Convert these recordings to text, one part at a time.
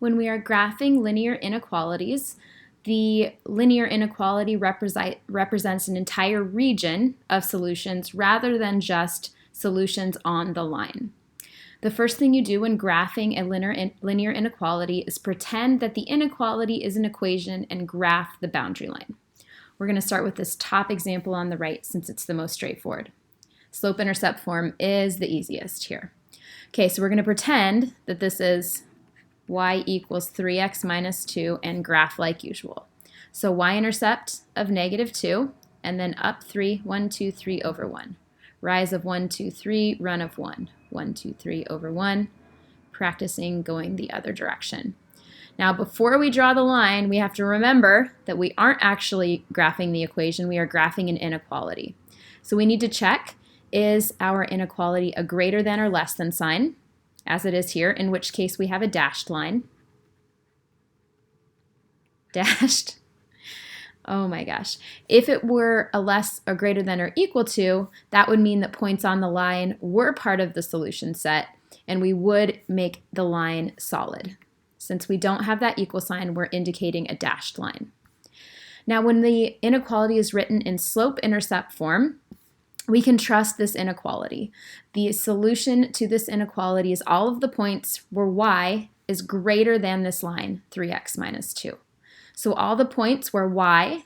When we are graphing linear inequalities, the linear inequality represents an entire region of solutions rather than just solutions on the line. The first thing you do when graphing a linear inequality is pretend that the inequality is an equation and graph the boundary line. We're going to start with this top example on the right since it's the most straightforward. Slope-intercept form is the easiest here. Okay, so we're going to pretend that this is y equals 3x minus 2 and graph like usual. So y-intercept of negative 2 and then up 3, 1, 2, 3 over 1. Rise of 1, 2, 3, run of 1, 1, 2, 3 over 1, practicing going the other direction. Now before we draw the line, we have to remember that we aren't actually graphing the equation, we are graphing an inequality. So we need to check, is our inequality a greater than or less than sign, as it is here, in which case we have a dashed line. Dashed. Oh my gosh. If it were a less or greater than or equal to, that would mean that points on the line were part of the solution set, and we would make the line solid. Since we don't have that equal sign, we're indicating a dashed line. Now, when the inequality is written in slope-intercept form, we can trust this inequality. The solution to this inequality is all of the points where y is greater than this line, 3x minus 2. So all the points where y,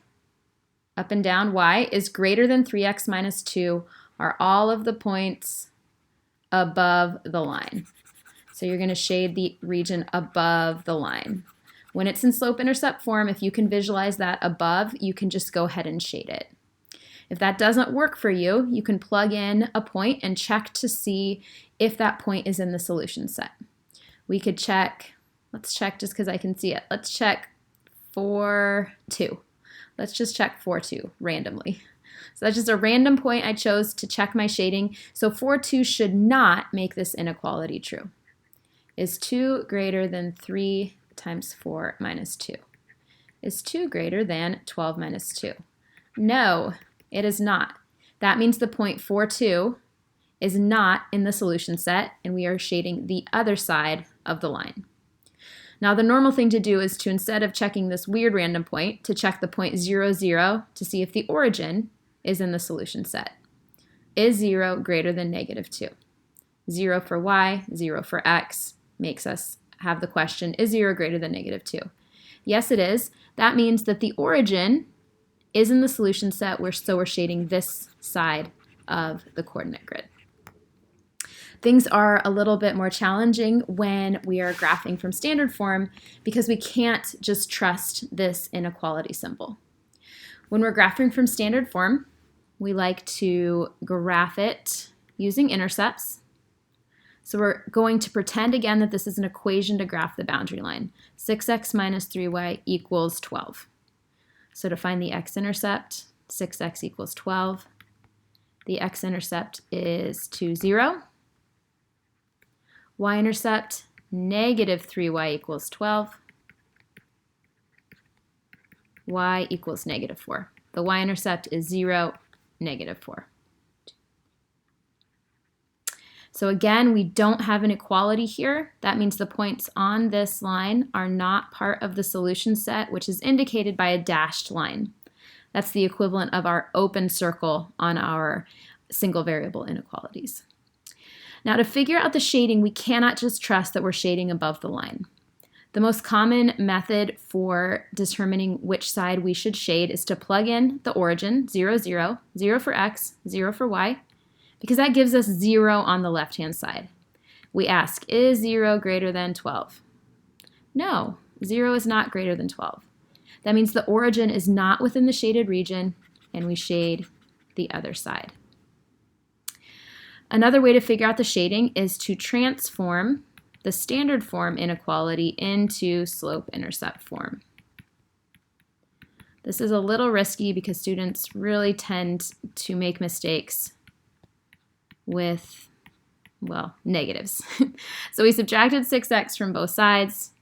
up and down y, is greater than 3x minus 2 are all of the points above the line. So you're going to shade the region above the line. When it's in slope-intercept form, if you can visualize that above, you can just go ahead and shade it. If that doesn't work for you, you can plug in a point and check to see if that point is in the solution set. We could check, let's check just because I can see it. Let's check 4, 2. Let's just check 4, 2 randomly. So that's just a random point I chose to check my shading. So 4, 2 should not make this inequality true. Is 2 greater than 3 times 4 minus 2? Is 2 greater than 12 minus 2? No. It is not. That means the point 4, 2 is not in the solution set, and we are shading the other side of the line. Now, the normal thing to do is to, instead of checking this weird random point, to check the point 0, 0 to see if the origin is in the solution set. Is 0 greater than negative 2? 0 for y, 0 for x makes us have the question, is 0 greater than negative 2? Yes, it is. That means that the origin is in the solution set, so we're shading this side of the coordinate grid. Things are a little bit more challenging when we are graphing from standard form because we can't just trust this inequality symbol. When we're graphing from standard form, we like to graph it using intercepts. So we're going to pretend again that this is an equation to graph the boundary line. 6x minus 3y equals 12. So to find the x-intercept, 6x equals 12. The x-intercept is 2, 0. Y-intercept, negative 3y equals 12. Y equals negative 4. The y-intercept is 0, negative 4. So again, we don't have an equality here. That means the points on this line are not part of the solution set, which is indicated by a dashed line. That's the equivalent of our open circle on our single variable inequalities. Now, to figure out the shading, we cannot just trust that we're shading above the line. The most common method for determining which side we should shade is to plug in the origin, 0, 0, 0 for x, 0 for y, because that gives us 0 on the left-hand side. We ask, is 0 greater than 12? No, 0 is not greater than 12. That means the origin is not within the shaded region, and we shade the other side. Another way to figure out the shading is to transform the standard form inequality into slope-intercept form. This is a little risky because students really tend to make mistakes with, well, negatives. So we subtracted 6x from both sides.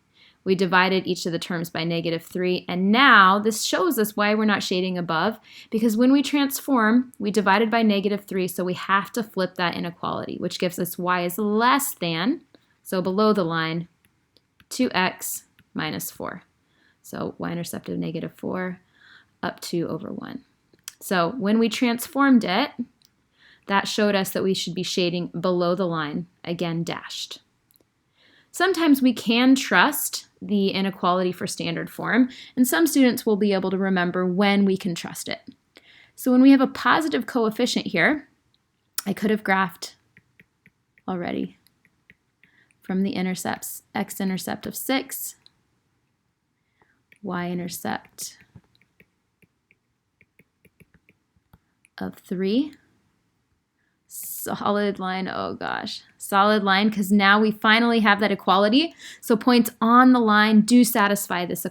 We divided each of the terms by negative 3. And now this shows us why we're not shading above, because when we transform, we divided by negative 3, so we have to flip that inequality, which gives us y is less than, so below the line, 2x minus 4. So y-intercept of negative 4 up 2 over 1. So when we transformed it, that showed us that we should be shading below the line, again dashed. Sometimes we can trust the inequality for standard form, and some students will be able to remember when we can trust it. So when we have a positive coefficient here, I could have graphed already from the intercepts, x-intercept of 6, y-intercept of 3. Solid line, oh gosh, solid line, because now we finally have that equality. So points on the line do satisfy this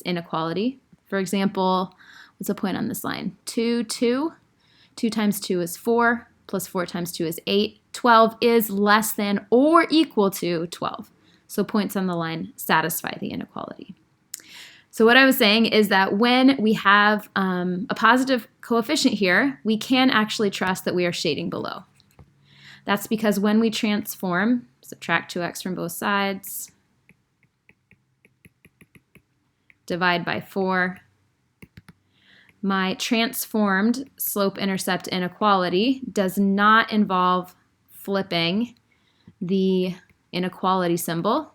inequality. For example, what's a point on this line? 2, 2. 2 times 2 is 4, plus 4 times 2 is 8. 12 is less than or equal to 12. So points on the line satisfy the inequality. So what I was saying is that when we have a positive coefficient here, we can actually trust that we are shading below. That's because when we transform, subtract 2x from both sides, divide by 4, my transformed slope-intercept inequality does not involve flipping the inequality symbol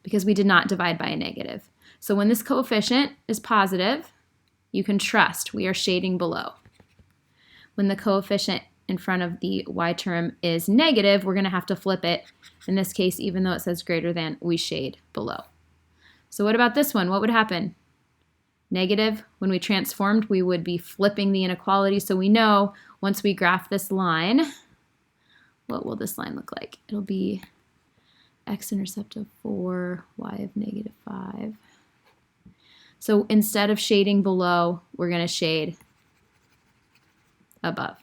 because we did not divide by a negative. So when this coefficient is positive, you can trust we are shading below. When the coefficient in front of the y term is negative, we're going to have to flip it. In this case, even though it says greater than, we shade below. So what about this one? What would happen? Negative, when we transformed, we would be flipping the inequality. So we know once we graph this line, what will this line look like? It'll be x-intercept of 4, y of negative 5. So instead of shading below, we're going to shade above.